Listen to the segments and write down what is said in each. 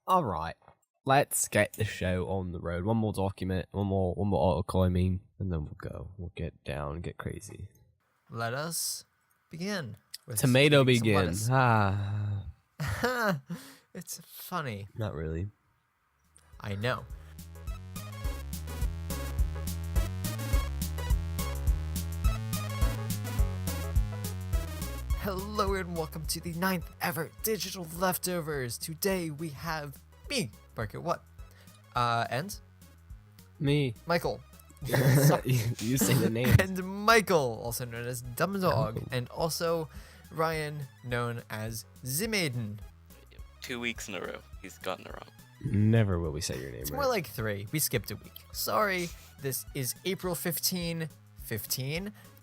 All right, let's get the show on the road. One more document, one more article. I mean, and then we'll go. We'll get down, get crazy. Let us begin. With Tomato eating some begin. lettuce. It's funny. Not really. I know. Hello and welcome to the 9th ever Digital Leftovers. Today we have me, Barker What? And Me. Michael. you say the name. And Michael, also known as Dumb Dog, and also Ryan, known as Zimaiden. 2 weeks in a row, he's gotten it wrong. Never will we say your name It's right. more like 3. We skipped a week. Sorry. This is April 15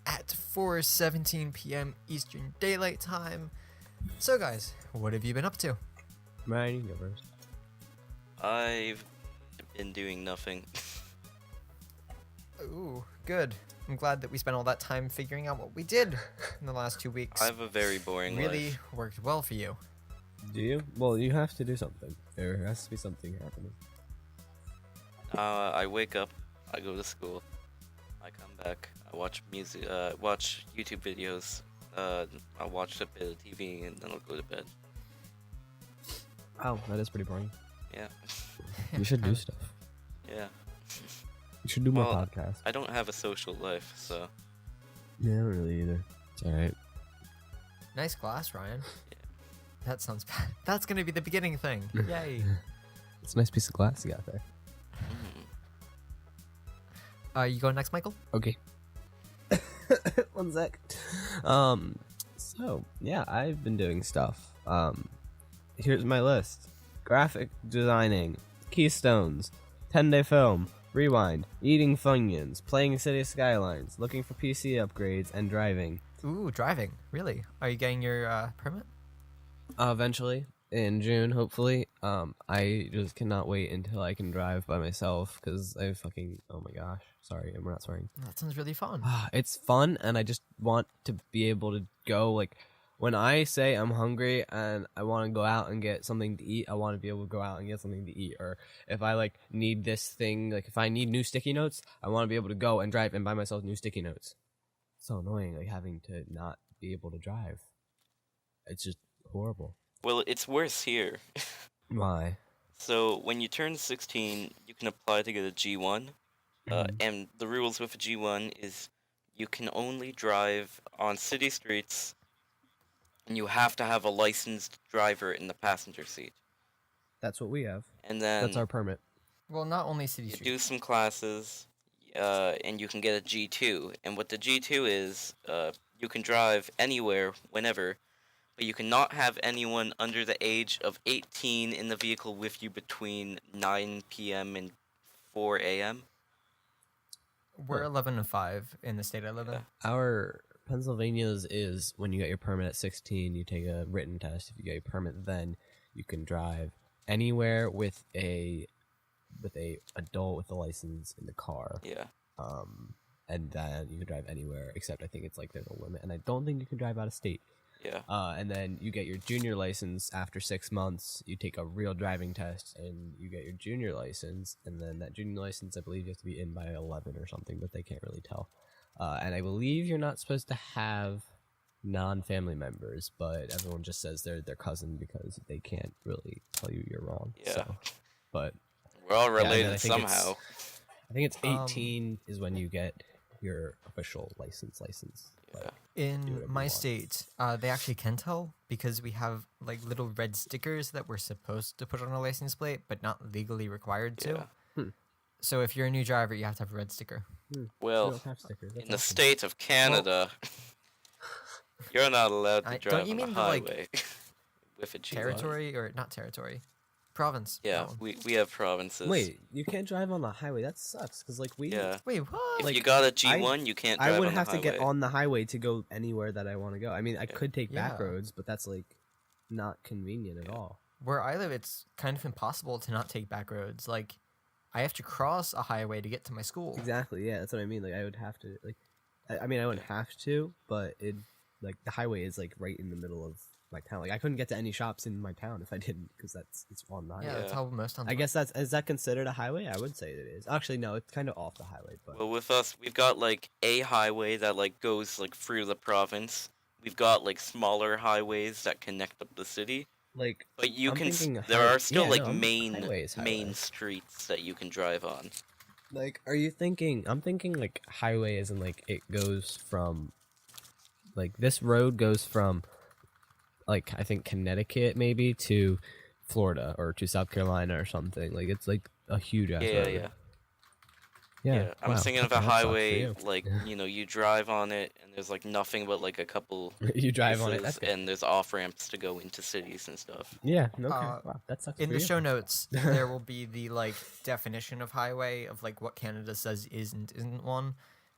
at 4:17 p.m. Eastern Daylight Time. So guys, what have you been up to? Ryan, you can go first. I've been doing nothing. Ooh, good. I'm glad that we spent all that time figuring out what we did in the last 2 weeks. I have a very boring really life. worked well for you. Do you? Well, you have to do something. There has to be something happening. I wake up, I go to school, I come back, I watch music, watch YouTube videos, I watch a bit of TV, and then I'll go to bed. Oh, that is pretty boring. Yeah. You should do stuff. Yeah. You should do more Well, podcasts. I don't have a social life, so Yeah, I don't really either. It's alright. Nice glass, Ryan. Yeah. That sounds bad. That's gonna be the beginning thing. Yay. It's a nice piece of glass you got there. You going next, Michael? Okay. 1 sec. So yeah, I've been doing stuff. Here's my list: graphic designing, Keystones, 10-day film, Rewind, eating Funyuns, playing City Skylines, looking for PC upgrades, and driving. Ooh, driving. Really? Are you getting your permit? Eventually, in June, hopefully. I just cannot wait until I can drive by myself because I fucking, oh my gosh, sorry, we're not swearing. That sounds really fun. It's fun, and I just want to be able to go, like, when I say I'm hungry and I want to go out and get something to eat, I want to be able to go out and get something to eat. Or if I, like, need this thing, like, if I need new sticky notes, I want to be able to go and drive and buy myself new sticky notes. It's so annoying, like, having to not be able to drive. It's just horrible. well, it's worse here. Why? So when you turn 16, you can apply to get a G1, and the rules with a G1 is you can only drive on city streets, and you have to have a licensed driver in the passenger seat. That's what we have. And then That's our permit. Well, not only City you Street. do some classes, and you can get a G2. And what the G2 is, you can drive anywhere, whenever, but you cannot have anyone under the age of 18 in the vehicle with you between 9 p.m. and 4 a.m. We're 11 and 5 in the state I live in. Our Pennsylvania's is when you get your permit at 16, you take a written test. If you get your permit, then you can drive anywhere with a adult with a license in the car. Yeah. And then you can drive anywhere except I think it's like there's a limit, and I don't think you can drive out of state. Yeah. And then you get your junior license after 6 months. You take a real driving test, and you get your junior license. And then that junior license, I believe, you have to be in by 11 or something, but they can't really tell. And I believe you're not supposed to have non-family members, but everyone just says they're their cousin because they can't really tell you you're wrong. Yeah. So, but We're all and then related I think it's- somehow. I think it's 18 is when you get your official license. Yeah. In whatever you my want. state, they actually can tell because we have like little red stickers that we're supposed to put on a license plate, but not legally required to. Yeah. So if you're a new driver, you have to have a red sticker. You Well, don't have stickers. That's in the awesome. state of Canada, you're not allowed to Don't drive you on the mean the, like, highway with a G1. Territory or not territory? Province. Yeah, Oh. we have provinces. Wait, you can't drive on the highway. That sucks. Cause like we, Yeah. Wait, what? If like, you got a G1, you can't drive I would on the have to get highway. on the highway to go anywhere that I want to go. I mean, I could take back Yeah. roads, but that's like not convenient at all. Where I live, it's kind of impossible to not take back roads. Like, I have to cross a highway to get to my school. Exactly. Yeah, that's what I mean. Like I would have to like, I mean, I wouldn't have to, but it like the highway is like right in the middle of my town. Like I couldn't get to any shops in my town if I didn't, because it's on the highway. Yeah, that's Yeah. how most towns I guess is that considered a highway? I would say it is. Actually, no, it's kind of off the highway, but Well, with us, we've got like a highway that like goes like through the province. We've got like smaller highways that connect up the city. like But you I'm can thinking there high- are still yeah, like no, I'm- main highway is main highway. streets that you can drive on. Like, are you thinking? I'm thinking like highway isn't like it goes from, like this road goes from, like I think Connecticut maybe to Florida or to South Carolina or something. Like it's like a huge ass Yeah, road. yeah. Yeah, I'm wow, thinking of okay, a that sucks for highway you. like, you know, you drive on it and there's like nothing but like a couple You drive on it. places, That's good. and there's off ramps to go into cities and stuff. Yeah. Okay. Uh, Wow, that sucks In for the you. show notes, there will be the like definition of highway of like what Canada says is and isn't one,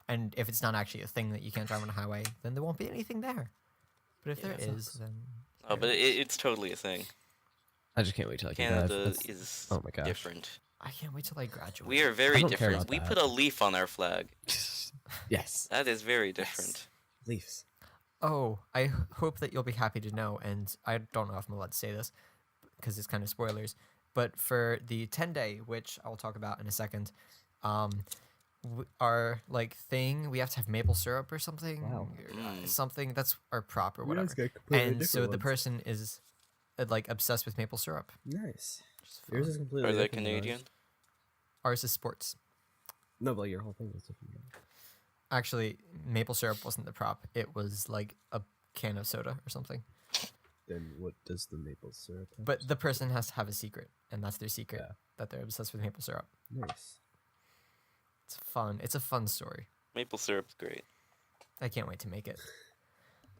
and if it's not actually a thing that you can't drive on a highway, then there won't be anything there. But if Yeah, there that is, sucks. then Oh, but it's totally a thing. I just can't wait till I can drive. Canada That's- is oh my gosh. different. I can't wait till I graduate. We are I very don't care different. about We that. put a leaf on our flag. Yes. That is very different. Leafs. Oh, I hope that you'll be happy to know, and I don't know if I'm allowed to say this because it's kind of spoilers, but for the 10-day, which I'll talk about in a second, our like thing, we have to have maple syrup or something. Wow. Or, Mm. something that's our prop or You guys whatever. got completely And so different the ones. person is like obsessed with maple syrup. Nice. which is Yours fun. is completely Are they different than ours. Canadian? Ours is sports. No, but your whole thing is different. Actually, maple syrup wasn't the prop. It was like a can of soda or something. Then what does the maple syrup have? But the person has to have a secret, and that's their secret, Yeah. that they're obsessed with maple syrup. Nice. It's fun. It's a fun story. Maple syrup's great. I can't wait to make it.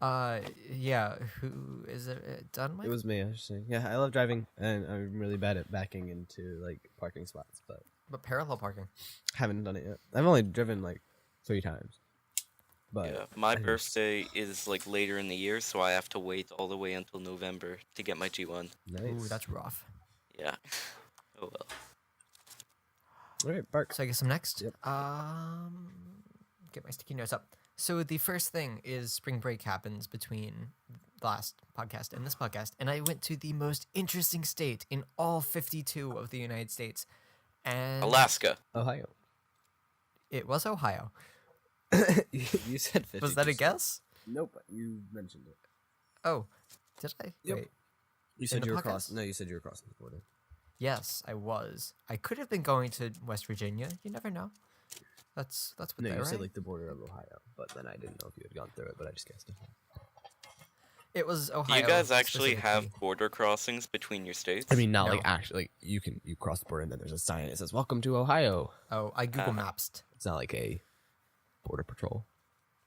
Yeah. Who is it? Done, Mike? It was me. I was just saying. Yeah, I love driving, and I'm really bad at backing into like parking spots, but But parallel parking. haven't done it yet. I've only driven like 3 times. But Yeah, my I just- birthday is like later in the year, so I have to wait all the way until November to get my G1. Nice. Ooh, that's rough. Yeah. Oh well. all right. Bark. So I guess I'm next. Yep. Get my sticky notes up. So the first thing is spring break happens between the last podcast and this podcast, and I went to the most interesting state in all 52 of the United States, and Alaska. Ohio. it was Ohio. You said 50. Was that a guess? Nope. You mentioned it. Oh, did I? Yep. Wait. You said the you were podcast? crossing. No, you said you were crossing the border. Yes, I was. I could have been going to West Virginia. You never know. That's what No, they're you right. said like the border of Ohio, but then I didn't know if you had gone through it, but I just guessed it. It was Do Ohio. you guys actually have specifically. border crossings between your states? I mean, not like No. actually. Like, you cross the border and then there's a sign that says "Welcome to Ohio." Oh, I Google Ah. Mapsed. It's not like a border patrol.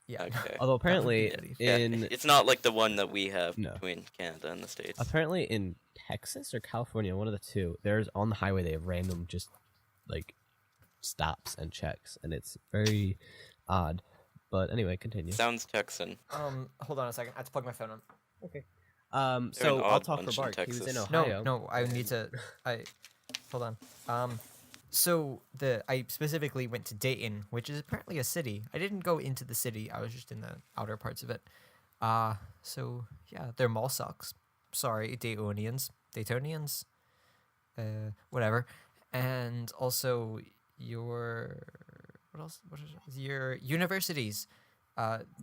Yeah. Okay. Although apparently pretty Yeah, in it's not like the one that we have No. between Canada and the States. apparently in Texas or California, one of the two, there's on the highway they have random just like stops and checks, and it's very odd. But anyway, continue. Sounds Texan. Hold on a second. I have to plug my phone on. Okay. They're So an I'll odd talk for bunch in Bark. He was in Texas. Ohio. No, I need to. Hold on. So I specifically went to Dayton, which is apparently a city. I didn't go into the city. I was just in the outer parts of it. So yeah, their mall sucks. Sorry, Daytonians, whatever. And also your what else? What is it? Your universities?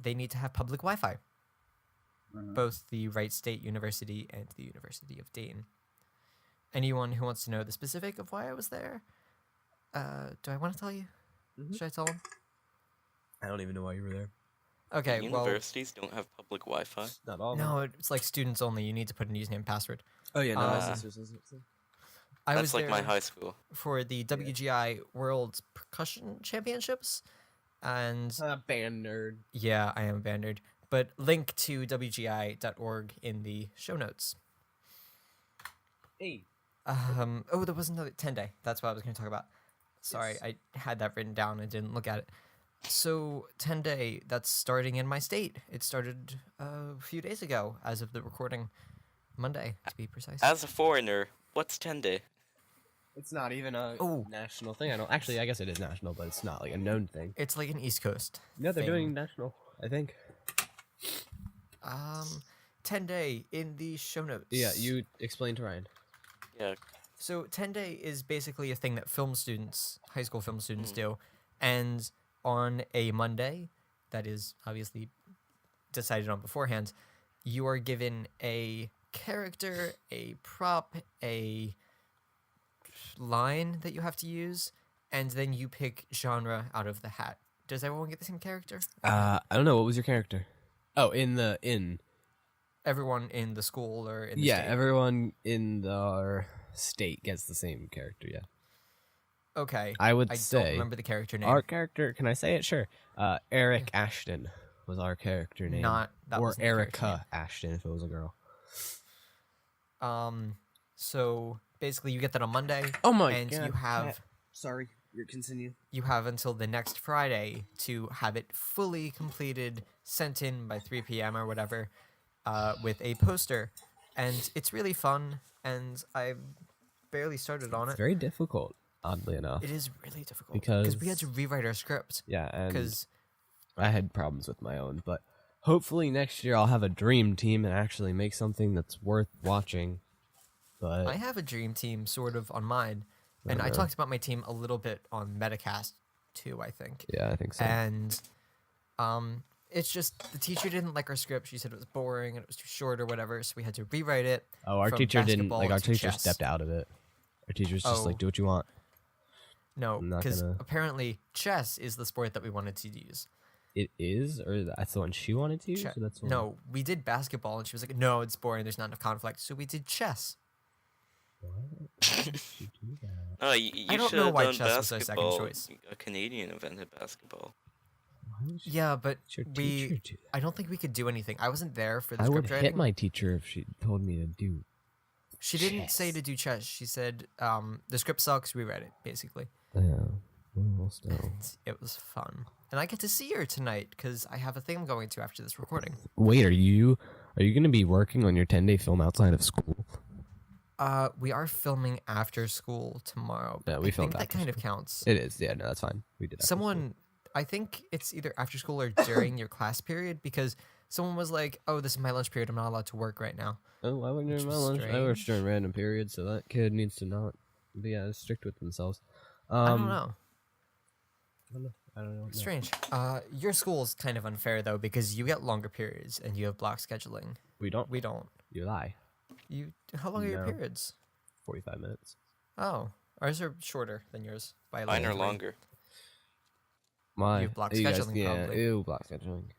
They need to have public Wi-Fi. Both the Wright State University and the University of Dayton. Anyone who wants to know the specific of why I was there, do I want to tell you? Mhm. Should I tell them? I don't even know why you were there. Okay, well, Universities don't have public Wi-Fi. Not all. of them. no, it's like students only. You need to put a username and password. Oh yeah, no. Uh, my sister's I That's was like there my high school. for the WGI World Percussion Championships, and band nerd. yeah, I am a band nerd. But link to WGI.org in the show notes. Hey. Oh, there was another 10-day. That's what I was going to talk about. Sorry, Yes. I had that written down. I didn't look at it. So 10-day, that's starting in my state. It started a few days ago, as of the recording, Monday to be precise. As a foreigner, what's 10-day? It's not even a Oh. national thing. I don't actually. I guess it is national, but it's not like a known thing. It's like an East Coast. No, they're thing. doing national. I think. 10-day in the show notes. Yeah, you explain to Ryan. Yeah. So 10-day is basically a thing that high school film students Mm. do. And on a Monday, that is obviously decided on beforehand, you are given a character, a prop, a line that you have to use, and then you pick genre out of the hat. Does everyone get the same character? I don't know. What was your character? Oh, in. Everyone in the school or in the Yeah, state? everyone in our state gets the same character. Yeah. Okay. I would I say don't remember the character name. our character. Can I say it? Sure. Eric Ashton was our character name. That or wasn't the character name. Erica Ashton if it was a girl. So basically you get that on Monday. Oh my and god! you have Sorry, you continue. you have until the next Friday to have it fully completed, sent in by 3 p.m. or whatever, with a poster, and it's really fun. And I barely started on It's it. very difficult, oddly enough. It is really difficult Because- we had to rewrite our script Yeah, and because I had problems with my own, but hopefully next year I'll have a dream team and actually make something that's worth watching. But I have a dream team sort of on mine, and I Uh-huh. talked about my team a little bit on Metacast too, I think. yeah, I think so. And it's just the teacher didn't like our script. She said it was boring and it was too short or whatever, so we had to rewrite it. Oh, our from teacher didn't basketball like. Our to teacher chess. stepped out of it. Our teacher's just Oh. like, do what you want. No, I'm not because gonna- apparently chess is the sport that we wanted to use. It is, or that's the one she wanted to use. Che- Or that's the one? no, we did basketball, and she was like, "No, it's boring. There's not enough conflict." So we did chess. Why did she do that? Oh, you I don't should know have why done chess was our second basketball. choice. A Canadian invented basketball. Why would she Yeah, but let your teacher we. do that? I don't think we could do anything. I wasn't there for the I would script hit writing. my teacher if she told me to do. She didn't say chess. to do chess. She said the script sucks. Rewrite it, basically. Yeah. Well, still. It was fun, and I get to see her tonight because I have a thing I'm going to after this recording. Wait, are you going to be working on your 10-day film outside of school? We are filming after school tomorrow. Yeah, but we I filmed think that after kind of counts. It is. Yeah, no, that's fine. We did. after school. Someone, I think it's either after school or during your class period because someone was like, "Oh, this is my lunch period. I'm not allowed to work right now." Oh, I wouldn't which during my was lunch. I work strange. during random periods, so that kid needs to not be as strict with themselves. I don't know. I don't know. No. Strange. Your school's kind of unfair though because you get longer periods and you have block scheduling. We don't. We don't. You lie. You. How long are your No. periods? 45 minutes. Oh, ours are shorter than yours by like Mine are 3. longer. My. You have block guys- scheduling, Yeah. probably. Ew, block scheduling.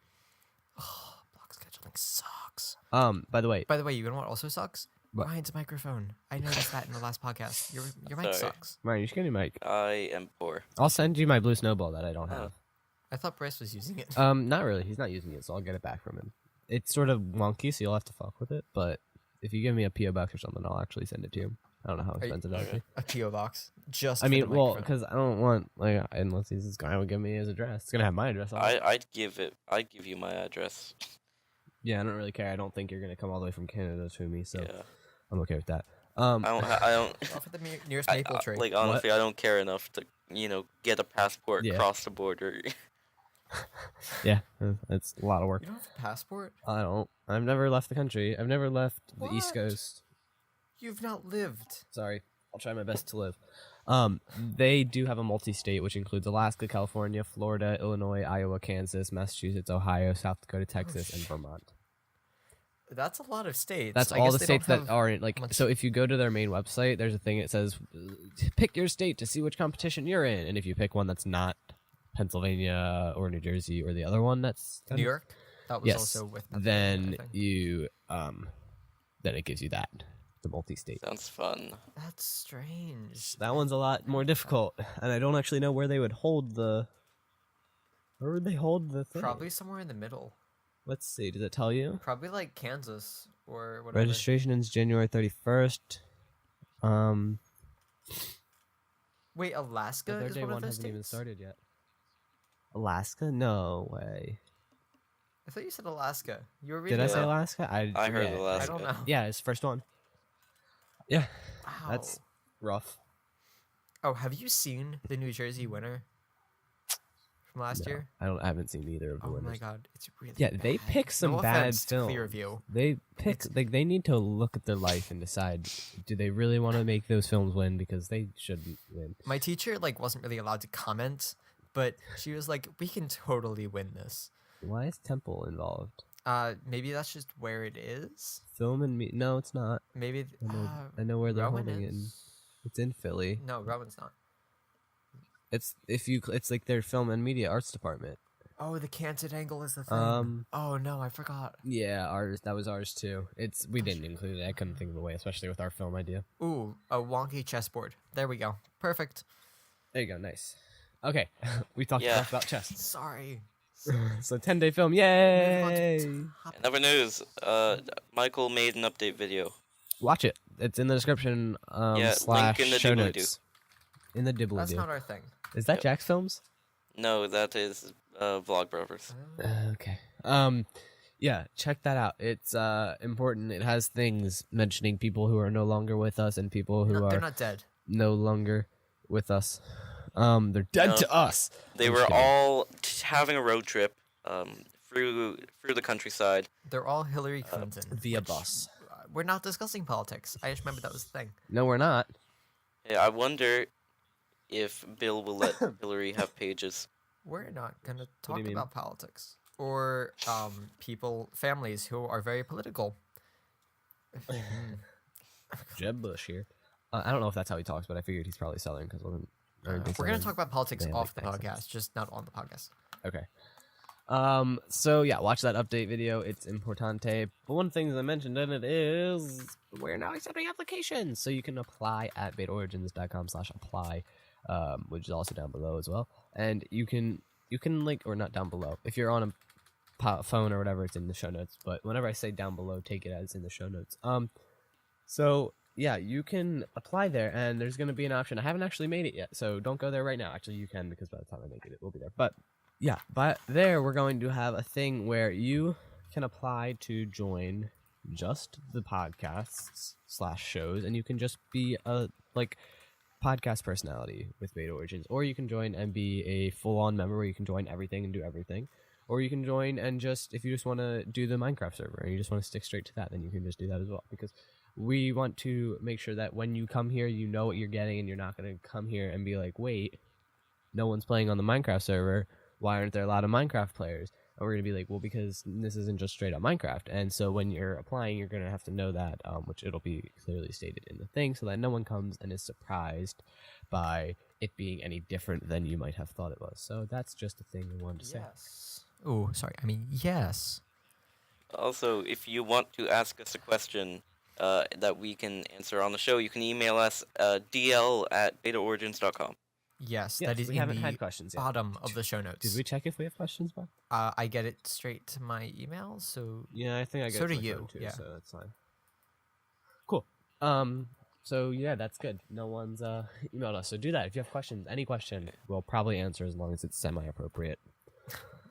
Block scheduling sucks. By the way, By the way, you know what also sucks? What? Ryan's microphone. I noticed that in the last podcast. Your mic Sorry. sucks. Ryan, you should get a mic. I am poor. I'll send you my blue snowball that I don't have. I thought Bryce was using it. Not really. He's not using it, so I'll get it back from him. It's sort of wonky, so you'll have to fuck with it. But if you give me a PO box or something, I'll actually send it to you. I don't know how you- expensive that would be. A PO box. Just. I for the mean, well, microphone. because I don't want unless he's this guy would give me his address. It's gonna have my address on it. I'd give you my address. Yeah, I don't really care. I don't think you're gonna come all the way from Canada to me, so Yeah. I'm okay with that. I don't. Off at the nearest maple tree. Like honestly, I don't care enough to get a passport, Yeah. cross the border. Yeah, it's a lot of work. You don't have a passport? I don't. I've never left the country. I've never left the East What? Coast. You've not lived. Sorry, I'll try my best to live. They do have a multi-state, which includes Alaska, California, Florida, Illinois, Iowa, Kansas, Massachusetts, Ohio, South Dakota, Texas, and shit. Vermont. That's a lot of states. That's I all guess the they don't states that have are in, like. much- So if you go to their main website, there's a thing that says, "Pick your state to see which competition you're in," and if you pick one that's not Pennsylvania or New Jersey or the other one that's New York. That was yes, also with. then I think. you then it gives you that the multi-state. Sounds fun. That's strange. That one's a lot more difficult, and I don't actually know where they would hold the. Where would they hold the thing? Probably somewhere in the middle. Let's see. Does it tell you? Probably like Kansas or whatever. Registration ends January 31st. Wait, Alaska The third is day one of one those hasn't even states? started yet. Alaska? No way. I thought you said Alaska. You were reading. Did I it say out. Alaska? I heard forget. Alaska. I don't know. Yeah, it's the first one. Yeah, Wow. that's rough. Oh, have you seen the New Jersey winner from last No, year? I haven't seen either of the Oh winners. my god, it's really Yeah, they bad. pick some no bad offense to films. Clearview. They pick It's- like they need to look at their life and decide, do they really want to make those films win, because they shouldn't win. My teacher like wasn't really allowed to comment, but she was like, "We can totally win this." Why is Temple involved? Maybe that's just where it is. Film and me? No, it's not. Maybe I know where they're Rowan holding it. In. is? It's in Philly. No, Rowan's not. It's like their film and media arts department. Oh, the canted angle is the thing. Oh no, I forgot. Yeah, ours. That was ours too. We didn't include it. I couldn't think of a way, especially with our film idea. Ooh, a wonky chessboard. There we go. Perfect. There you go. Nice. Okay, we talked Yeah. enough about chess. Sorry. So 10-day film, Moving on to yay! topic. In other news, Michael made an update video. Watch it. It's in the description. Yeah, Slash link in the show doobly-doo. notes. In the That's dibbly not our thing. Is that Yep. Jack's films? No, that is Vlogbrothers. Okay. Yeah, check that out. It's important. It has things mentioning people who are no longer with us and people who No, are they're not dead. no longer with us. They're dead No. to us. They I'm were just kidding. all having a road trip through the countryside. They're all Hillary Clinton. via which, bus. We're not discussing politics. I just remember that was the thing. No, we're not. Yeah, I wonder if Bill will let Hillary have pages. We're not gonna do talk you mean? about politics or families who are very political. Jeb Bush here. I don't know if that's how he talks, but I figured he's probably Southern because We're gonna talk about politics they have, off the like, podcast, accents. just not on the podcast. Okay. So yeah, watch that update video. It's importante. But one thing that I mentioned in it is we're now accepting applications, so you can apply at betaorigins.com/apply, which is also down below as well. And you can like, or not down below. If you're on a phone or whatever, it's in the show notes. But whenever I say down below, take it as in the show notes. So yeah, you can apply there, and there's going to be an option. I haven't actually made it yet, so don't go there right now. Actually, you can, because by the time I make it, it will be there. But yeah, but there we're going to have a thing where you can apply to join just the podcasts/shows, and you can just be a podcast personality with Beta Origins, or you can join and be a full-on member where you can join everything and do everything, or you can join and just, if you just want to do the Minecraft server and you just want to stick straight to that, then you can just do that as well, because we want to make sure that when you come here, you know what you're getting, and you're not going to come here and be like, wait, no one's playing on the Minecraft server, why aren't there a lot of Minecraft players? And we're going to be like, well, because this isn't just straight up Minecraft. And so when you're applying, you're going to have to know that, which it'll be clearly stated in the thing, so that no one comes and is surprised by it being any different than you might have thought it was. So that's just a thing we wanted to say. Yes. Oh, sorry. I mean, yes. Also, if you want to ask us a question that we can answer on the show, you can email us dl@betaorigins.com. Yes, Yes, that is we in haven't the had questions yet. bottom of the show notes. Did we check if we have questions, Bob? I get it straight to my email, so Yeah, I think I got So it to do my you, phone too, yeah. so that's fine. Cool. So yeah, that's good. No one's emailed us, so do that. If you have questions, any question, we'll probably answer as long as it's semi-appropriate.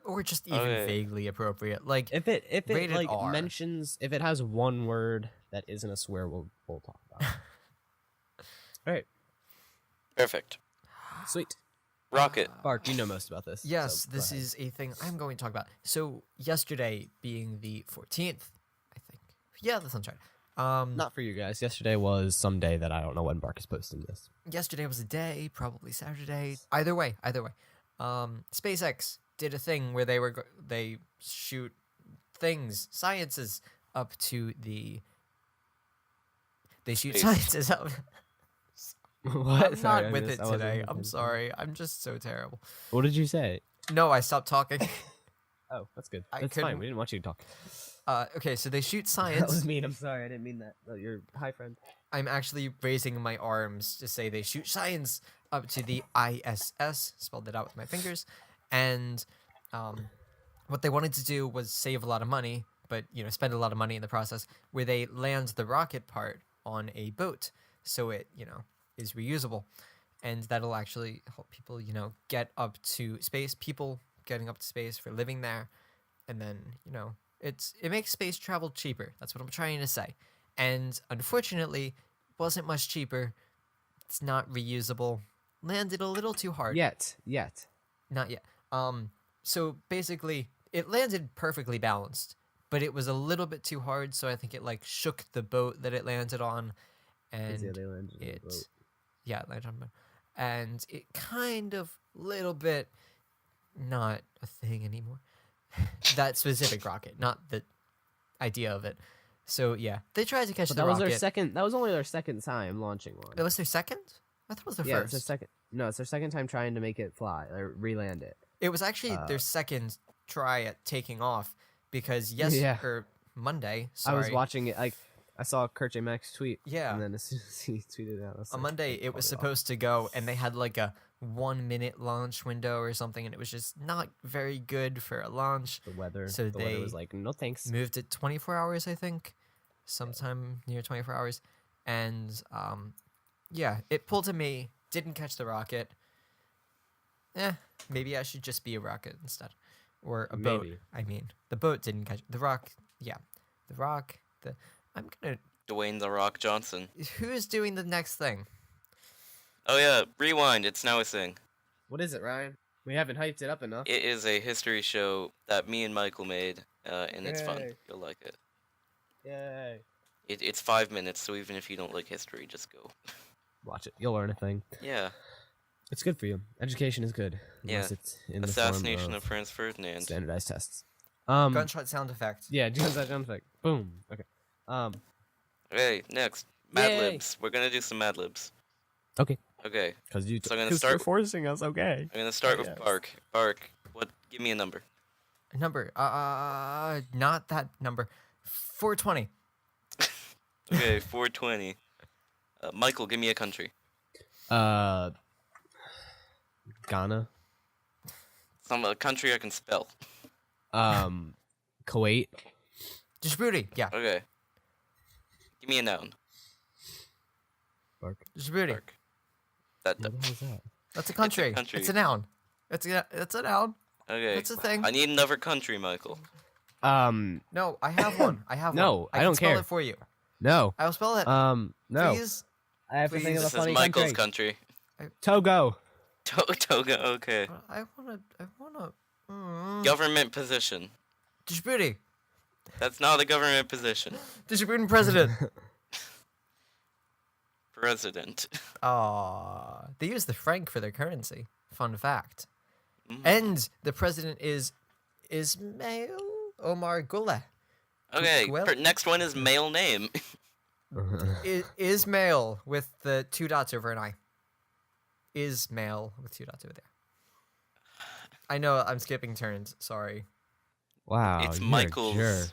or just even Okay. vaguely appropriate. Like If it Rated like R. mentions, if it has one word that isn't a swear, we'll talk about it. All right, Perfect. sweet. Rocket. Bark, you know most about this. yes, so go this ahead. is a thing I'm going to talk about. So yesterday being the 14th, I think. Yeah, that sounds right. Not for you guys. Yesterday was some day that I don't know when Bark is posting this. Yesterday was a day, probably Saturday. Either way. SpaceX did a thing where they shoot sciences up to the. They shoot Space. sciences up. What? I'm Sorry, not I with missed- it I wasn't today. paying I'm attention. sorry. I'm just so terrible. What did you say? No, I stopped talking. Oh, that's good. I That's fine. couldn't- We didn't want you to talk. Okay, so they shoot That science. was mean. I'm sorry. I didn't mean that. Oh, you're hi, friend. I'm actually raising my arms to say they shoot science up to the ISS, spelled it out with my fingers, and what they wanted to do was save a lot of money, but spend a lot of money in the process, where they land the rocket part on a boat, so it is reusable, and that'll actually help people get up to space. People getting up to space for living there, and then it makes space travel cheaper. That's what I'm trying to say. And unfortunately, wasn't much cheaper. It's not reusable. Landed a little too hard. Yet. Not yet. So basically, it landed perfectly balanced, but it was a little bit too hard. So I think it like shook the boat that it landed on, and Yeah, they landed in the boat. it landed on the boat, and it kind of little bit not a thing anymore. That specific rocket, not the idea of it. So yeah, they tried to catch But the that was rocket. their second. That was only their second time launching one. That was their second? I thought it was their Yeah, first. it's their second. No, it's their second time trying to make it fly or re-land it. It was actually their second try at taking off because Yeah. or Monday. Sorry, I was watching it. Like I saw Kurt J. Max tweet. Yeah. And then as soon as he tweeted it out, I was on like, Monday they it was called off. supposed to go, and they had like a 1 minute launch window or something, and it was just not very good for a launch. The weather. So the weather they was like, no thanks. Moved it 24 hours, I think, sometime near 24 hours, and yeah, it pulled to me. Didn't catch the rocket. Maybe I should just be a rocket instead, or a boat. Maybe. I mean, the boat didn't catch the rock. Yeah, the rock. I'm gonna. Dwayne the Rock Johnson. Who is doing the next thing? Oh yeah, rewind. It's now a thing. What is it, Ryan? We haven't hyped it up enough. It is a history show that me and Michael made, and it's fun. Yay. You'll like it. Yay! It's 5 minutes, so even if you don't like history, just go. Watch it. You'll learn a thing. Yeah. It's good for you. Education is good. Yeah. Unless it's in Assassination the form of Franz Ferdinand. standardized tests. Gunshot sound effect. Yeah, just that sound effect. Boom. Okay. Okay, next. Mad Yay. Libs. We're gonna do some Mad Libs. Okay. Okay. Because you. So I'm gonna 'cause start- you're forcing us. Okay. I'm gonna start with Yes. Bark. Bark. What? Give me a number. Number. Not that number. 420. Okay, 420. Michael, give me a country. Ghana. A country I can spell. Kuwait. Djibouti. Yeah. Okay. Give me a noun. Bark. Djibouti. Bark. That. What the hell is that? That's a country. country. It's a noun. It's a noun. Okay. It's a thing. I need another country, Michael. No, I have one. I have No, one. I can don't spell care. it for you. No. I will spell it. No. Please. I have to think of a This is funny Michael's country. country. Togo. Toga. Okay. I wanna. Government position. Djibouti. That's not a government position. Djibouti president. President. They use the franc for their currency. Fun fact. Mhm. And the president is Ismail Omar Guelleh. Okay. Well- Next one is male name. Ismail with the 2 dots over an I. Ismail with 2 dots over there. I know I'm skipping turns. Sorry. Wow. It's you're a Michael's jerk.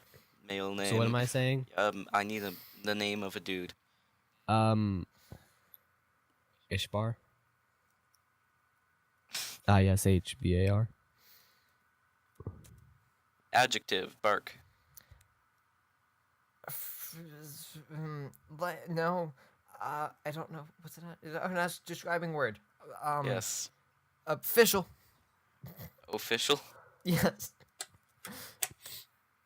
male name. So what am I saying? I need the name of a dude. Ishbar. ISHBAR. Adjective. Bark. No. I don't know. What's it? I'm not describing word. Yes. Official. Official. Yes.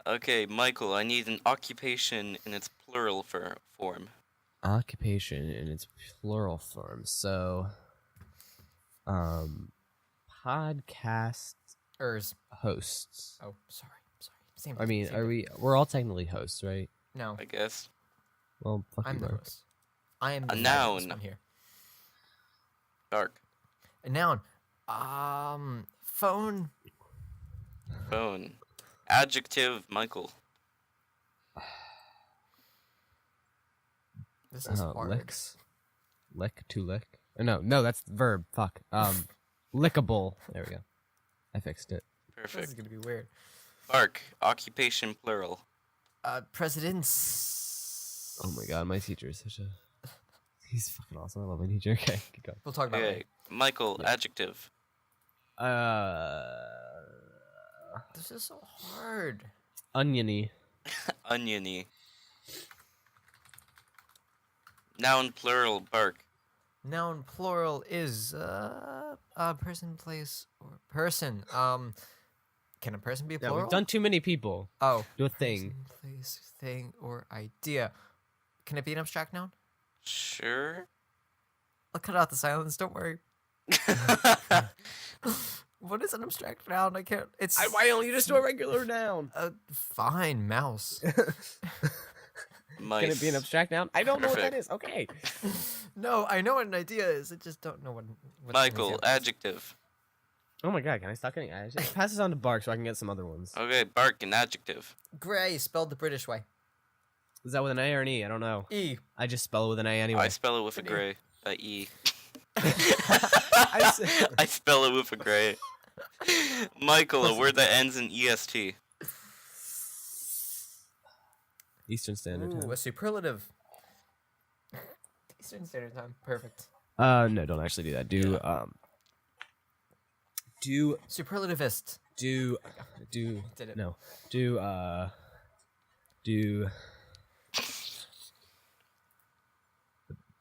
Okay, Michael. I need an occupation in its plural form. Occupation in its plural form. So, podcast Ers. hosts. Oh, sorry. Same. I mean, same. we're all technically hosts, right? No, I guess. Well, fuck I'm you, the Mark. host. I am A the host noun. one here. Bark. A noun. Phone. Phone. Adjective. Michael. This is hard. Licks. Lick to lick. No, that's verb. Fuck. Lickable. There we go. I fixed it. This is Perfect. gonna be weird. Bark. Occupation plural. Presidents. Oh my god, my teacher is such a. He's fucking awesome. I love my teacher. Okay, keep going. We'll talk about Okay. it. Michael. Yeah. Adjective. This is so hard. Oniony. Oniony. Noun plural. Bark. Noun plural is person, place, or person. Can a person be Yeah, plural? we've done too many people. Oh. Do a thing. Person, place, thing, or idea. Can it be an abstract noun? Sure. I'll cut out the silence. Don't worry. What is an abstract noun? I can't. It's Why don't you just do a regular noun? fine, mouse. Mice. Can it be an abstract noun? I don't know what that Perfect. is. Okay. No, I know what an idea is. I just don't know what an Michael, example is. adjective. Oh my god, can I stop getting adjectives? Pass this on to Bark so I can get some other ones. Okay, bark, an adjective. Gray, spelled the British way. Is that with an A or an E? I don't know. E. I just spell it with an A anyway. I spell it with a Good gray. E. I s- I spell it with a gray. Michael, a word that ends in EST. Eastern Standard Ooh, Time. a superlative. Eastern Standard Time. Perfect. No, don't actually do that. Do Superlativist. do Did it. no. Do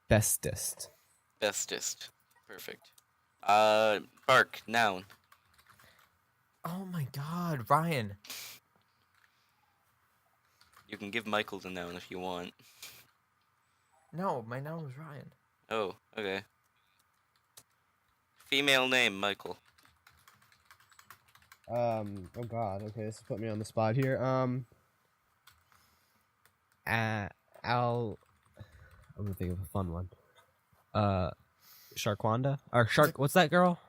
bestest. Bestest. Perfect. Bark, noun. Oh my god, Ryan. You can give Michael the noun if you want. No, my noun was Ryan. Oh, okay. Female name, Michael. Oh god, okay, this put me on the spot here. I'm gonna think of a fun one. Sharkwanda? Or Shark, what's that girl?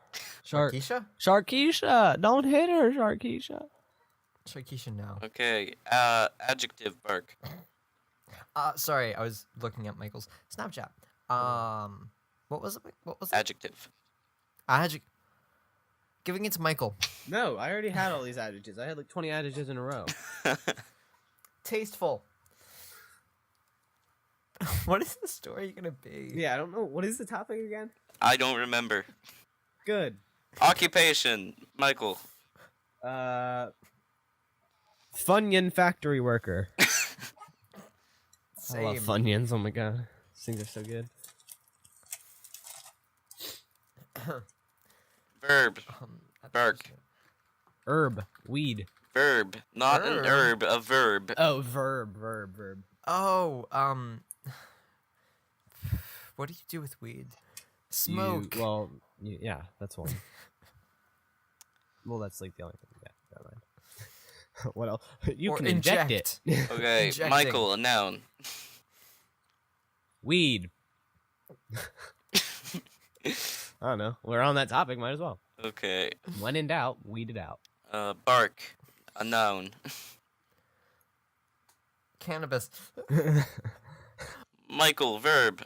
Sharkeisha? Sharkeisha! Don't hit her, Sharkeisha. Sharkeisha, no. Okay, adjective, bark. Sorry, I was looking at Michael's Snapchat. What was it? What was it? Adjective. Giving it to Michael. No, I already had all these adjectives. I had like 20 adjectives in a row. Tasteful. What is the story gonna be? Yeah, I don't know. What is the topic again? I don't remember. Good. Occupation, Michael. Funyun factory worker. I love Same. Funyuns. Oh my god. These things are so good. Verb. Bark. Herb. Weed. Verb. Not an herb, a verb. Oh, verb. Oh, what do you do with weed? Smoke. Yeah, that's one. Well, that's like the only thing. Yeah, never mind. What else? You Or can inject it. Okay, Injecting. Michael, a noun. Weed. I don't know. We're on that topic. Might as well. Okay, When in doubt, weed it out. bark, a noun. Cannabis. Michael, verb.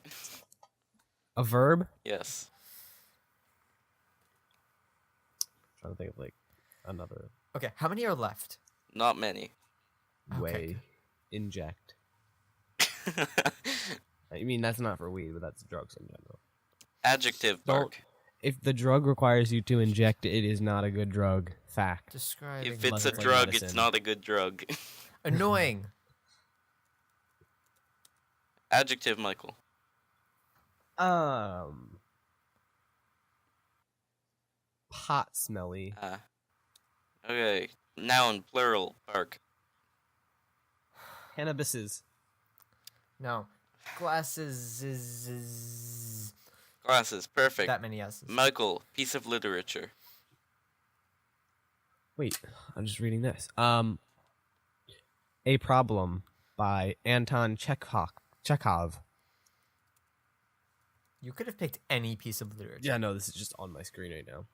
A verb? Yes. trying to think of like another Okay, how many are left? Not many. way. Okay. Inject. I mean, that's not for weed, but that's drugs in general. Adjective, bark. If the drug requires you to inject, it is not a good drug. Fact. Describing. If it's Unless a it's like drug, it's medicine. not a good drug. Annoying. Adjective, Michael. Pot smelly. Okay, noun, plural, bark. Cannabises. No. Glasses is Glasses, perfect. that many S's. Michael, piece of literature. Wait, I'm just reading this. A Problem by Anton Chekhov. You could have picked any piece of literature. Yeah, no, this is just on my screen right now.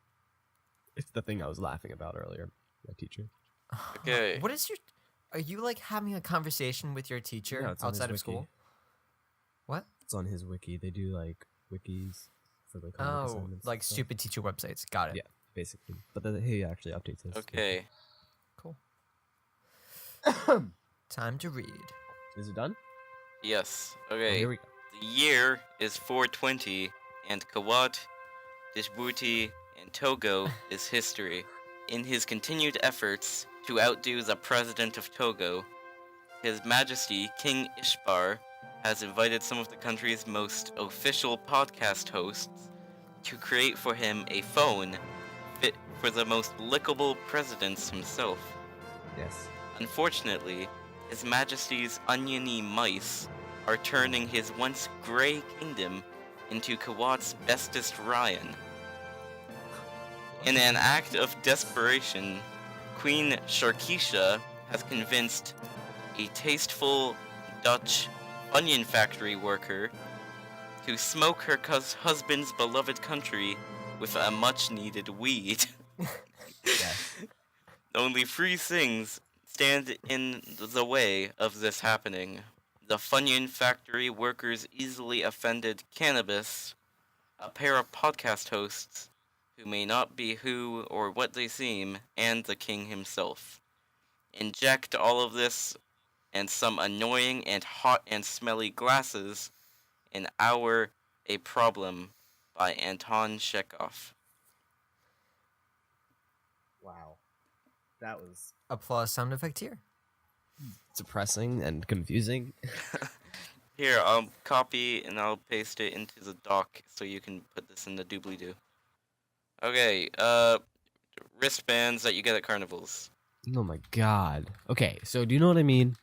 It's the thing I was laughing about earlier. My teacher. Okay. What is your? Are you like having a conversation with your teacher No, it's on his outside of wiki. school? What? It's on his wiki. They do like wikis for like homework Oh, assignments and like stuff. stupid teacher websites. Got it. Yeah, basically. But then he actually updates his. Okay. Cool. Time to read. Is it done? Yes. Oh, Okay. here we go. The year is 420, and Kawat, Djibouti, and Togo is history. In his continued efforts to outdo the president of Togo, His Majesty King Ishbar has invited some of the country's most official podcast hosts to create for him a phone fit for the most lickable presidents himself. Yes. Unfortunately, His Majesty's oniony mice are turning his once grey kingdom into Kawat's bestest Ryan. In an act of desperation, Queen Sharkeisha has convinced a tasteful Dutch onion factory worker to smoke her husband's beloved country with a much-needed weed. Yes. Only three things stand in the way of this happening. The Funyun factory workers' easily offended cannabis, a pair of podcast hosts who may not be who or what they seem, and the king himself. Inject all of this and some annoying and hot and smelly glasses in Our A Problem by Anton Chekhov. Wow. That was Applause sound effect here. depressing and confusing. Here, I'll copy and I'll paste it into the doc so you can put this in the doobly-doo. Okay, wristbands that you get at carnivals. Oh my god. Okay, so do you know what I mean?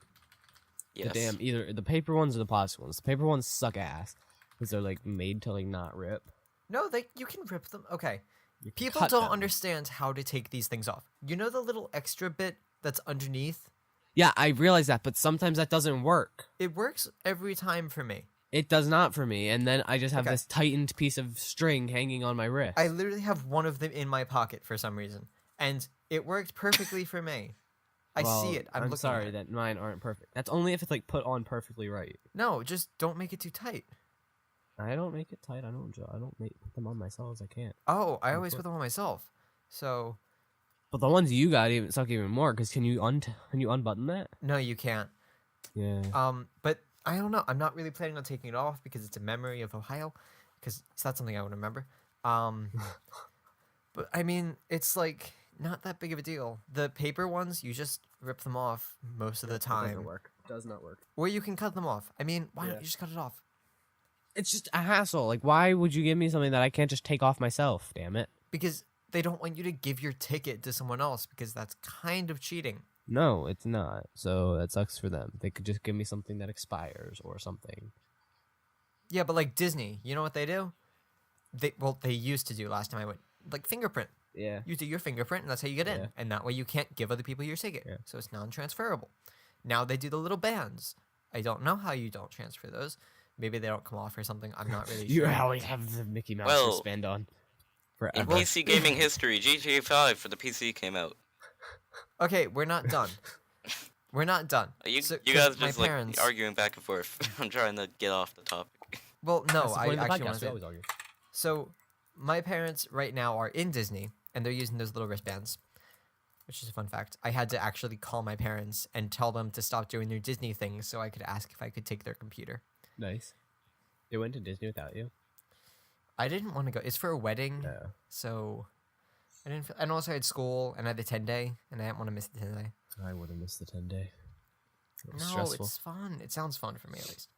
Yes. The damn, either the paper ones or the plastic ones. The paper ones suck ass because they're like made to like not rip. No, you can rip them. Okay. You can People cut don't them. understand how to take these things off. You know the little extra bit that's underneath? Yeah, I realize that, but sometimes that doesn't work. It works every time for me. It does not for me, and then I just have Okay. this tightened piece of string hanging on my wrist. I literally have one of them in my pocket for some reason, and it worked perfectly for me. I see it. I'm looking sorry at it. that mine aren't perfect. That's only if it's like put on perfectly right. No, just don't make it too tight. I don't make it tight. I don't put them on myself as I can't. Oh, I always put them on myself. So But the ones you got even suck even more because can you unbutton that? no, you can't. Yeah. But I don't know. I'm not really planning on taking it off because it's a memory of Ohio, because it's not something I would remember. But I mean, it's like not that big of a deal. The paper ones, you just rip them off most of the It time, doesn't work. Does not work. or you can cut them off. I mean, why Yeah. don't you just cut it off? It's just a hassle. Like, why would you give me something that I can't just take off myself? Damn it. Because they don't want you to give your ticket to someone else, because that's kind of cheating. No, it's not. So that sucks for them. They could just give me something that expires or something. Yeah, but like Disney, you know what they do? They used to do last time I went, like fingerprint. Yeah. You do your fingerprint, and that's how you get in. Yeah. And that way you can't give other people your ticket. Yeah. So it's non-transferable. Now they do the little bands. I don't know how you don't transfer those. Maybe they don't come off or something. I'm not really You sure. always have the Mickey Mouse Well, wristband on. In Forever. PC gaming history, GTA 5 for the PC came out. Okay, we're not done. We're not done. You, So- you 'cause guys my just like parents- arguing back and forth. I'm trying to get off the topic. Well, no, That's the I point of the actually podcast. want We to say. always argue. So, my parents right now are in Disney, and they're using those little wristbands, which is a fun fact. I had to actually call my parents and tell them to stop doing their Disney things so I could ask if I could take their computer. Nice. They went to Disney without you? I didn't want to go. It's for a wedding, No. so I didn't. And also, I had school, and I had the 10-day, and I didn't want to miss the 10-day. I would have missed the 10-day. It was No, stressful. it's fun. It sounds fun for me, at least.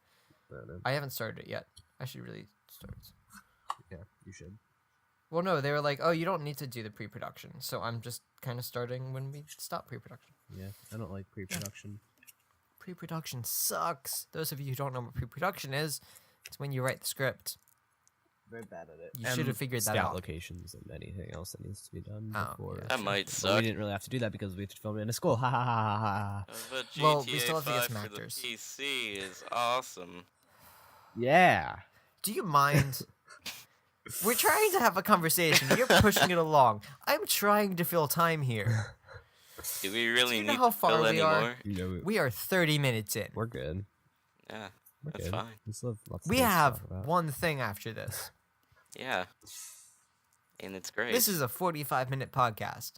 I don't know. I haven't started it yet. I should really start. Yeah, you should. Well, no, they were like, "Oh, you don't need to do the pre-production," so I'm just kind of starting when we stop pre-production. Yeah, I don't like pre-production. Pre-production sucks. Those of you who don't know what pre-production is, it's when you write the script. Very bad at it. You should have figured that scout out. locations and anything else that needs to be done Oh, before. yeah. That might But suck. we didn't really have to do that because we had to film it in a school. Ha ha ha ha ha. But Well, GTA we still have to get 5 some for the actors. PC is awesome. Yeah. Do you mind? We're trying to have a conversation. You're pushing it along. I'm trying to fill time here. Do we really you know need how to fill far we are? anymore? You know, We are 30 minutes in. we're good. Yeah, We're that's good. fine. We still have lots of We things to have talk about. one thing after this. Yeah. And it's great. This is a 45-minute podcast.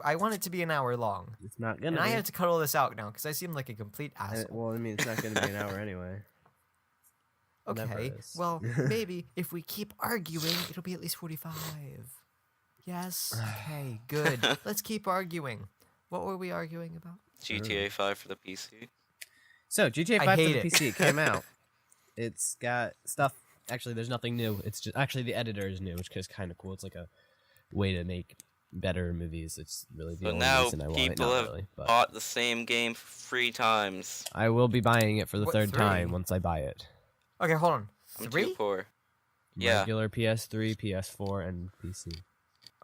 I want it to be an hour long. It's not gonna And be. I have to cut all this out now because I seem like a complete asshole. Well, I mean, it's not gonna be an hour anyway. It never Okay, is. well, maybe if we keep arguing, it'll be at least 45. Yes? Okay, good. Let's keep arguing. What were we arguing about? GTA 5 for the PC. So GTA I 5 for hate the it. PC came out. It's got stuff. Actually, there's nothing new. It's just actually the editor is new, which is kind of cool. It's like a way to make better movies. It's really the But only now reason I want it. people Not have really, but bought the same game 3 times. I will be buying it for the What, third time 3? once I buy it. Okay, hold on. I'm 3? too poor. Yeah. Regular PS3, PS4, and PC.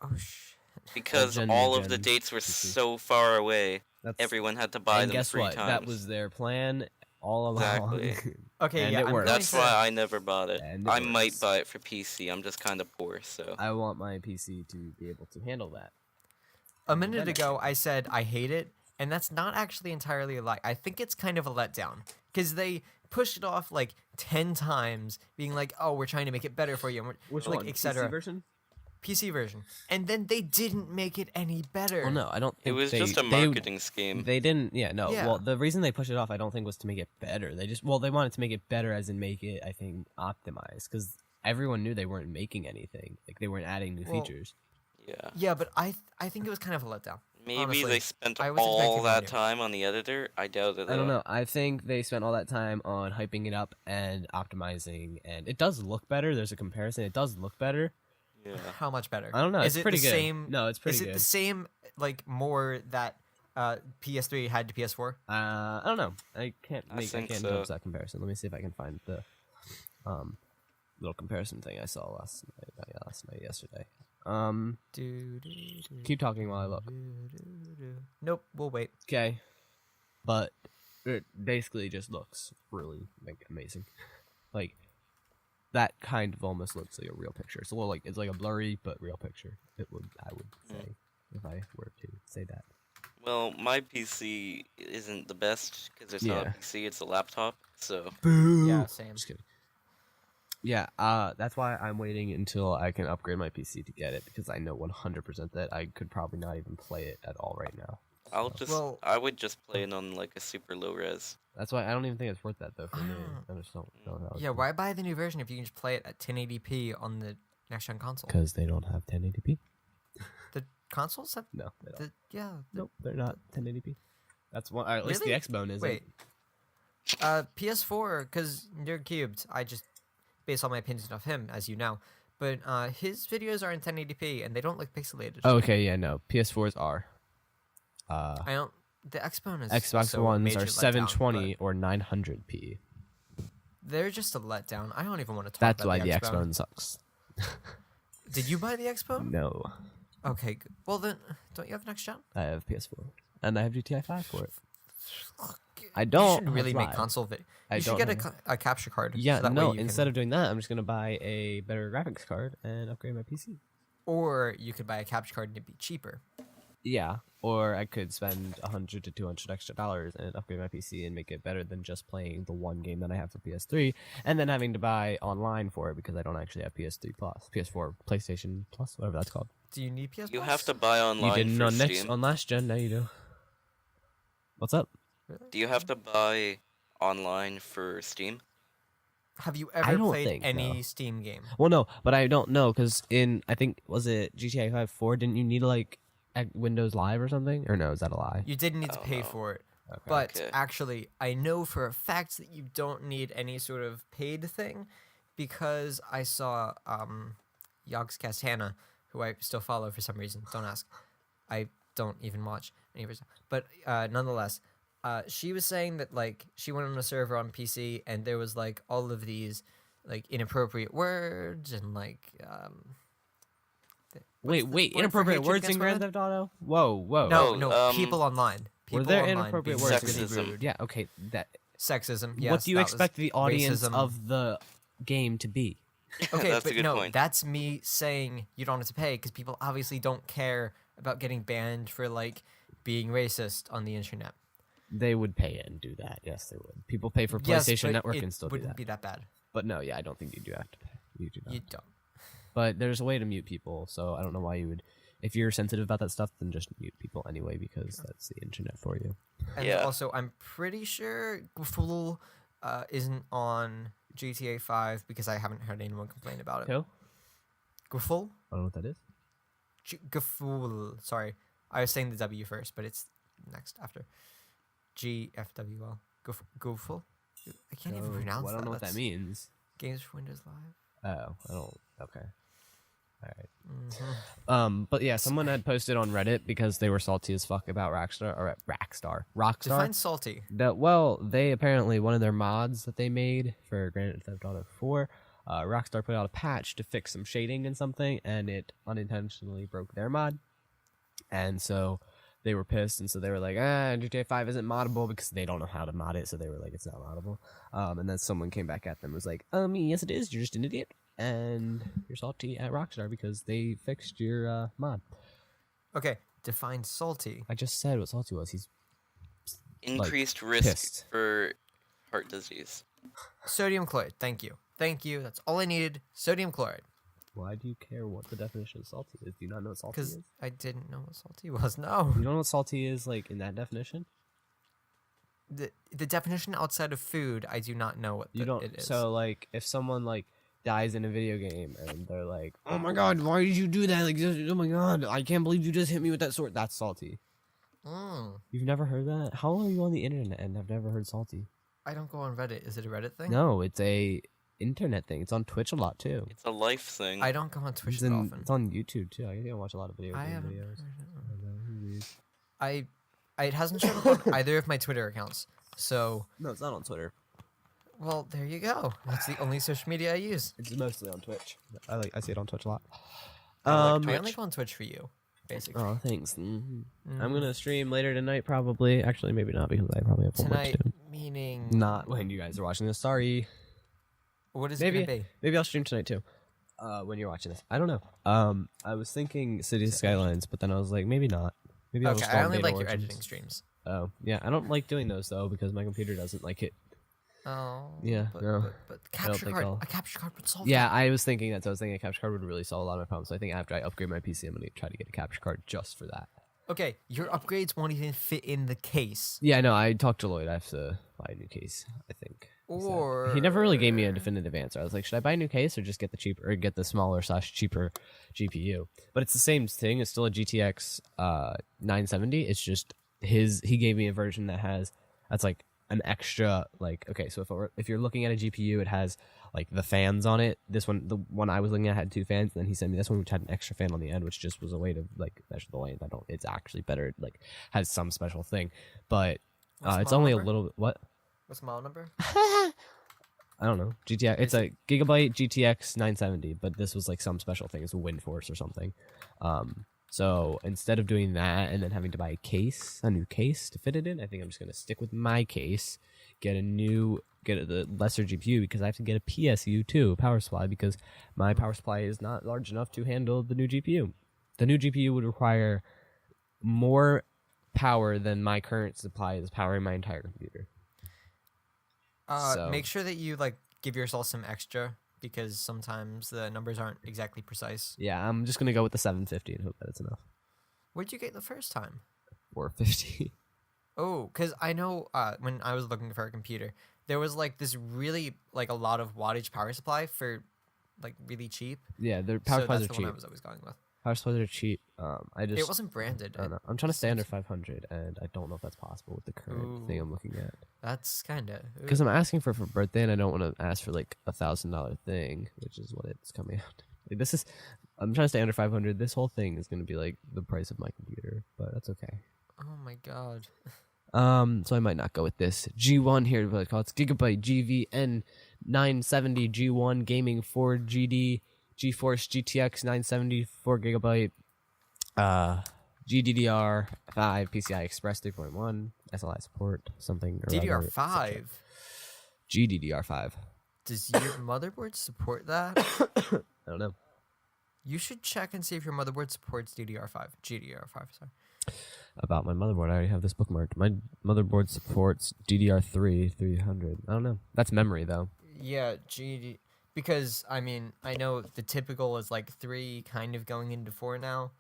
Oh shit. Because Gen- all of the Gen dates were PC. so far away. That's, Everyone had to buy and them guess 3 what? times. That was their plan all along. Exactly. Okay, and yeah, it I'm worked. going That's to- why I never bought it. And it I might works. buy it for PC. I'm just kind of poor, so. I want my PC to be able to handle that. A minute ago, I said I hate it, and that's not actually entirely a lie. I think it's kind of a letdown because they pushed it off like 10 times, being like, "Oh, we're trying to make it better for you," and Which like one? etc. PC version? PC version, and then they didn't make it any better. Well, no, I don't. It Think was just a marketing scheme. They didn't. Yeah, no. Yeah. Well, the reason they pushed it off, I don't think, was to make it better. They wanted to make it better, as in make it, I think, optimized, because everyone knew they weren't making anything. Like they weren't adding new Well, features. Yeah. Yeah, but I think it was kind of a letdown. Maybe honestly. they spent I was all expecting that more. time on the editor. I doubt it. I don't though. know. I think they spent all that time on hyping it up and optimizing, and it does look better. There's a comparison. It does look better. Yeah. How much better? I don't know. Is It's it pretty the good. same? No, it's pretty Is it good. the same? Like more that PS3 had to PS4? I don't know. I can't think judge so. that comparison. Let me see if I can find the little comparison thing I saw yesterday. Keep talking while I look. Nope, we'll wait. Okay, but it basically just looks really amazing. Like that kind of almost looks like a real picture. It's a little like, it's like a blurry but real picture. I would say, if I were to say that. Well, my PC isn't the best because it's not a Yeah. PC; it's a laptop. So Boo! Yeah, same. Just kidding. Yeah, that's why I'm waiting until I can upgrade my PC to get it, because I know 100% that I could probably not even play it at all right now. Well- I would just play it on like a super low res. That's why I don't even think it's worth that though for me. I just don't know how. Yeah, why buy the new version if you can just play it at 1080p on the next gen console? Because they don't have 1080p. The consoles have No, they don't. Nope. They're not 1080p. That's one. At least the Really? X-Bone isn't. Wait. PS4, because Nerd Cubed, I just base all my opinions off him, as you know. But his videos are in 1080p and they don't look pixelated. Oh, okay, yeah, no. PS4s are. I don't. The Xbone is Xbox also a Ones major are letdown, 720 or 900p. but they're just a letdown. I don't even want to talk That's about why the Xbone. Xbone sucks. Did you buy the Xbone? No, Okay, good. Well then, don't you have next gen? I have PS4 and I have GTI 5 for it. I You don't should really have make Live. console video. I You should don't get have- a capture card. Yeah, so that no. way you Instead can, of doing that, I'm just gonna buy a better graphics card and upgrade my PC. or you could buy a capture card and it'd be cheaper. Yeah, or I could spend $100 to $200 extra and upgrade my PC and make it better than just playing the one game that I have for PS3, and then having to buy online for it because I don't actually have PS3 Plus, PS4, PlayStation Plus, whatever that's called. Do you need PS? You Plus? have to buy online You didn't for on Steam. on last gen, now you do. What's up? Do you have to buy online for Steam? Have you I ever don't played think any so. Steam game? Well, no, but I don't know because I think was it GTA 5 4? Didn't you need like Windows Live or something? Or no, is that a lie? You didn't need to Oh, pay no. for it. Okay. But Okay. actually, I know for a fact that you don't need any sort of paid thing because I saw Yogscast Hannah, who I still follow for some reason. Don't ask. I don't even watch any of her stuff. But nonetheless, she was saying that like she went on a server on PC and there was like all of these like inappropriate words and like Wait, word for inappropriate hatred words against in Grand women? Theft Auto? Whoa. no, people online. People Were there online inappropriate being words? really Sexism. rude. Yeah, okay. That. Sexism. Yes, what do you that was expect the audience racism. of the game to be? Okay, That's a but good no, point. that's me saying you don't have to pay because people obviously don't care about getting banned for like being racist on the internet. They would pay and do that. Yes, they would. People pay for Yes, PlayStation but Network it and still do wouldn't that. be that bad. But no, yeah, I don't think you do have to pay. You do not. You don't. But there's a way to mute people, so I don't know why you would. If you're sensitive about that stuff, then just mute people anyway because that's the internet for you. And Yeah. also, I'm pretty sure Guful isn't on GTA 5 because I haven't heard anyone complain about it. Who? Guful? I don't know what that is. Guful. Sorry, I was saying the W first, but it's next after. GFWL. Guful? I can't even pronounce I don't that. know what that That's means. Games for Windows Live. Oh, I don't. Okay. All right. Mhm. But yeah, someone had posted on Reddit because they were salty as fuck about Rockstar. Define salty. That well, they apparently one of their mods that they made for Grand Theft Auto 4 Rockstar put out a patch to fix some shading and something, and it unintentionally broke their mod. And so they were pissed, and so they were like, GTA 5 isn't moddable because they don't know how to mod it, so they were like, it's not moddable. And then someone came back at them and was like, yes it is, you're just an idiot, and you're salty at Rockstar because they fixed your mod. Okay, define salty. I just said what salty was. He's Increased like, risk pissed. for heart disease. Sodium chloride. Thank you. That's all I needed. Sodium chloride. Why do you care what the definition of salty is? Do you not know what salty Because is? I didn't know what salty was. No. You don't know what salty is, like, in that definition? The definition outside of food, I do not know what it is. So, like, if someone, like, dies in a video game and they're like, oh my god, why did you do that? Like, oh my god, I can't believe you just hit me with that sword. That's salty. You've never heard that? How long are you on the internet and have never heard salty? I don't go on Reddit. Is it a Reddit thing? No, it's a internet thing. It's on Twitch a lot too. It's a life thing. I don't go on Twitch that often. It's on YouTube too. I can watch a lot of video I game haven't videos. it hasn't shown up on either of my Twitter accounts. So No, it's not on Twitter. well, there you go. That's the only social media I use. It's mostly on Twitch. I see it on Twitch a lot. I only go on Twitch for you, basically. Oh, thanks. I'm gonna stream later tonight, probably. Actually, maybe not because I probably have homework Tonight, to do. meaning Not when you guys are watching this. Sorry. what is Maybe it gonna be? maybe I'll stream tonight too. When you're watching this, I don't know. I was thinking City Skylines, but then I was like, maybe not. Maybe I'll Okay, just I go on only Beta like your Origins. editing streams. Oh yeah, I don't like doing those though because my computer doesn't like it. Oh. Yeah, no. But capture think card. I'll- A capture card would solve Yeah, that. I was thinking that. So I was thinking a capture card would really solve a lot of my problems. So I think after I upgrade my PC, I'm gonna try to get a capture card just for that. Okay, your upgrades won't even fit in the case. Yeah, no, I talked to Lloyd. I have to buy a new case. I think. Or He never really gave me a definitive answer. I was like, should I buy a new case or just get the cheaper or get the smaller / cheaper GPU? But it's the same thing. It's still a GTX 970. It's just he gave me a version that's like an extra, like, okay, so if you're looking at a GPU, it has like the fans on it. This one, the one I was looking at, had 2 fans, and then he sent me this one which had an extra fan on the end, which just was a way to like measure the length. It's actually better. It, like, has some special thing, but What's the it's model only number? a little bit. What? What's the model number? I don't know. GTX. It's a Gigabyte GTX 970, but this was like some special thing. It's a WindForce or something. So instead of doing that and then having to buy a new case to fit it in, I think I'm just gonna stick with my case, get the lesser GPU because I have to get a PSU too, a power supply, because my power supply is not large enough to handle the new GPU. The new GPU would require more power than my current supply is powering my entire computer. So- Make sure that you like give yourself some extra because sometimes the numbers aren't exactly precise. Yeah, I'm just gonna go with the 750 and hope that it's enough. What'd you get the first time? 450. Oh, because I know when I was looking for a computer, there was like this really like a lot of wattage power supply for like really cheap. Yeah, their power so supplies that's are the one I cheap. was always going with. Power supplies are cheap. It wasn't branded. I don't know. I'm trying to stay under 500, and I don't know if that's possible with the current thing I'm looking at. That's kind of Because I'm asking for birthday, and I don't want to ask for like $1,000 thing, which is what it's coming out. Like, I'm trying to stay under 500. This whole thing is going to be like the price of my computer, but that's okay. Oh my god. So I might not go with this G1 here. What it's called? It's Gigabyte GVN 970 G1 Gaming 4GD GeForce GTX 970 4GB GDDR5 PCI Express 3.1 SLI support something or other, DDR5. GDDR5. Does your motherboard support that? I don't know. You should check and see if your motherboard supports DDR5. GDDR5, sorry. About my motherboard, I already have this bookmarked. My motherboard supports DDR3 300. I don't know. That's memory though. Yeah, because I mean, I know the typical is like 3 kind of going into 4 now.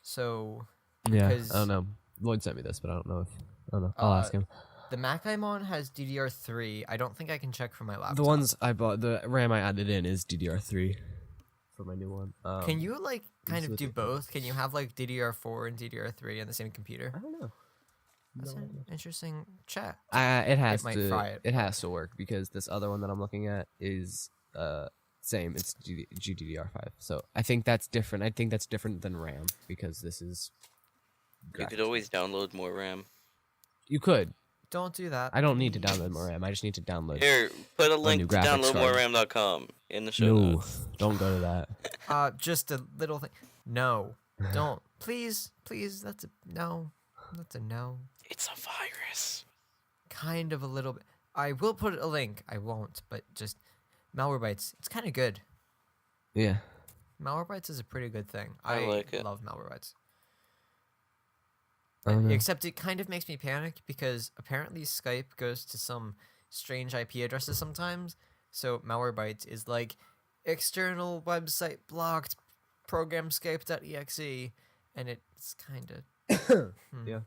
So Yeah, because I don't know. Lloyd sent me this, but I don't know. I'll ask him. the Mac I'm on has DDR3. I don't think I can check for my laptop. The ones I bought, the RAM I added in is DDR3 for my new one. Can you like kind of with do the- both? Can you have like DDR4 and DDR3 on the same computer? I don't know. That's an interesting chat. It has might to. fry it. It has to work because this other one that I'm looking at is same. It's GDDR5. So I think that's different. I think that's different than RAM because this is. You could always download more RAM. You could. Don't do that. I don't need to download more RAM. I just need to download. Here, put a new link to graphics card. downloadmoreram.com in the show No, notes. don't go to that. Just a little thing. No, don't. Please. That's a no. That's a no. It's a virus. Kind of a little bit. I will put a link. I won't, but just Malwarebytes. It's kind of good. Yeah. Malwarebytes is a pretty good thing. I like it. love Malwarebytes. I don't know. Except it kind of makes me panic because apparently Skype goes to some strange IP addresses sometimes. So Malwarebytes is like external website blocked programscape.exe, and it's kind of Yeah.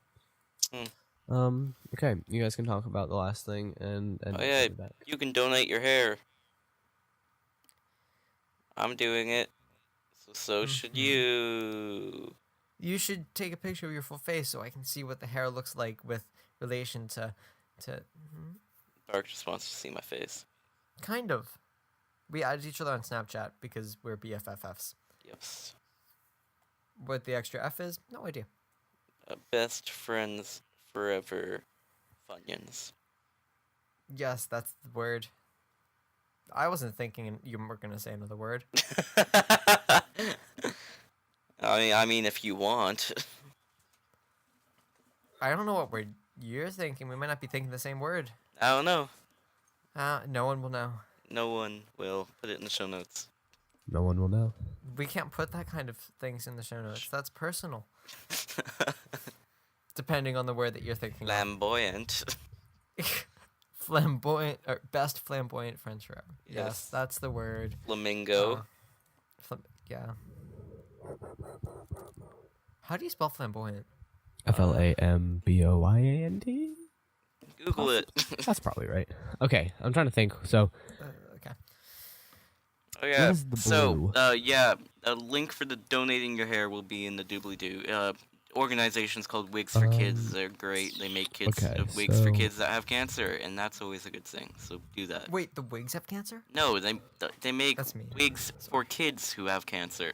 Okay, you guys can talk about the last thing and Oh yeah, be back. you can donate your hair. I'm doing it. So should you. You should take a picture of your full face so I can see what the hair looks like with relation to Dark just wants to see my face. kind of. We added each other on Snapchat because we're BFFs. Yes. What the extra F is? No idea. Best friends forever. Funyuns. Yes, that's the word. I wasn't thinking you were gonna say another word. I mean, if you want. I don't know what word you're thinking. We might not be thinking the same word. I don't know. No one will know. No one will. Put it in the show notes. No one will know. We can't put that kind of things in the show notes. That's personal. Depending on the word that you're thinking of. Flamboyant. Flamboyant, or best flamboyant friends forever. Yes, Yes. that's the word. Flamingo. Yeah. How do you spell flamboyant? FLAMBOYANT. Google it. That's probably right. Okay, I'm trying to think. So, Okay. Oh yeah. is the So, blue? yeah, a link for the donating your hair will be in the doobly-doo. Organizations called Wigs for Kids. They're great. They make kids okay, wigs for so- kids that have cancer, and that's always a good thing. So do that. Wait, the wigs have cancer? No, they make That's mean. wigs for kids who have cancer.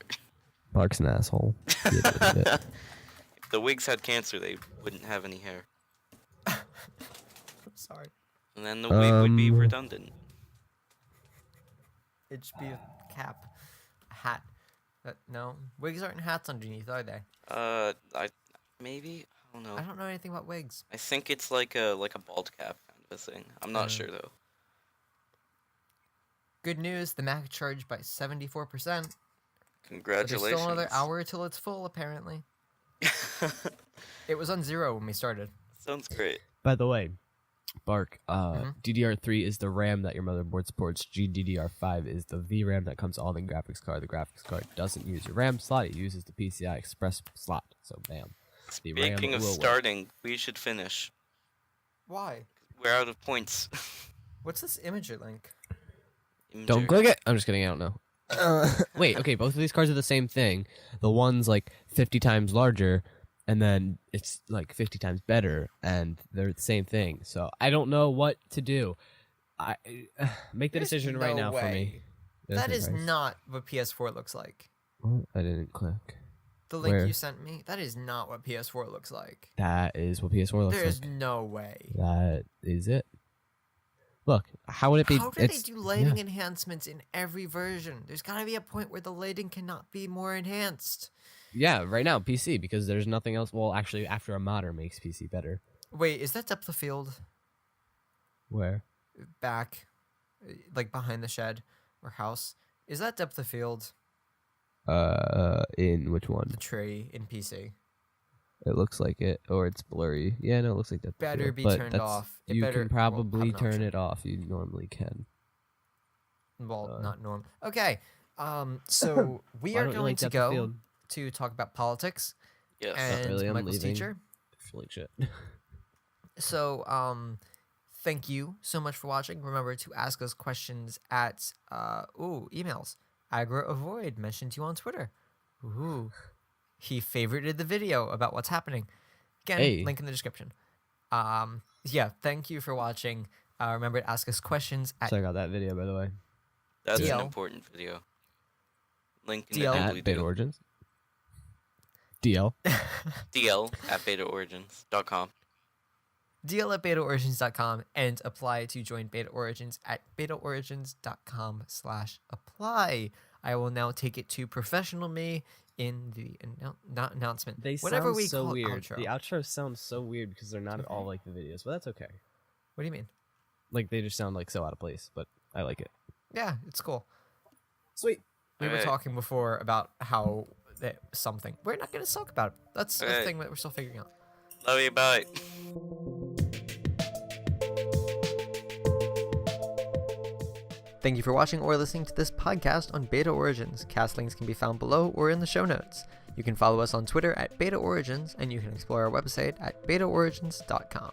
Mark's an asshole. If the wigs had cancer, they wouldn't have any hair, I'm sorry. and then the wig would be redundant. It should be a cap. A hat. No. Wigs aren't hats underneath, are they? Maybe I don't know. I don't know anything about wigs. I think it's like a bald cap kind of a thing. I'm not sure though. Good news, the Mac charged by 74%. But Congratulations. there's still another hour till it's full, apparently. It was on 0 when we started. Sounds great. By the way, Bark, DDR3 is the RAM that your motherboard supports. GDDR5 is the VRAM that comes on the graphics card. The graphics card doesn't use your RAM slot; it uses the PCI Express slot. So, bam. The RAM Speaking of will work. starting, we should finish. Why? We're out of points. What's this imager link? Don't click it. I'm just kidding. I don't know. Wait, okay. Both of these cards are the same thing. The one's like 50 times larger, and then it's like 50 times better, and they're the same thing. So I don't know what to do. I make the There's decision right no now for me. way. Yes, That is Christ. not what PS4 looks like. Oh, I didn't click. The link Where? you sent me, that is not what PS4 looks like. That is what PS4 looks There's like. no way. That is it. Look, how would it be? How do they it's- do lighting enhancements in every version? There's gotta be a point where the lighting cannot be more enhanced. Yeah, right now PC because there's nothing else. Well, actually, after a modder makes PC better. Wait, is that depth of field Where? back, like behind the shed or house? Is that depth of field In which one? the tree in PC? It looks like it, or it's blurry. Yeah, no, it looks like that. Better be but turned that's- off. It You better- can well, probably have an turn option. it off. You normally can. Well, not norm. Okay. So we Why are don't you going like to depth of go field? to talk about politics Yes. and really, I'm Michael's leaving. teacher. I feel like shit. So, thank you so much for watching. Remember to ask us questions at emails. AgroAvoid mentioned you on Twitter. Ooh, he favorited the video about what's happening. Again, Hey. link in the description. Yeah, thank you for watching. Remember to ask us questions at Check out that video, by the way. That's DL. an important video. Link in DL. the At Beta doobly-doo. Origins. DL. DL at betaorigins.com. deal at betaorigins.com and apply to join Beta Origins at betaorigins.com/apply. I will now take it to professional me in the not announcement. They whatever sound we so call weird. Outro. The outros sound so weird because they're not at all like the videos, but that's okay. What do you mean? Like they just sound like so out of place, but I like it. Yeah, it's cool. Sweet. We were Alright. talking before about how that something. We're not going to talk about it. That's the Okay. thing that we're still figuring out. Love you, bye. Thank you for watching or listening to this podcast on Beta Origins. Cast links can be found below or in the show notes. You can follow us on Twitter at Beta Origins, and you can explore our website at betaorigins.com.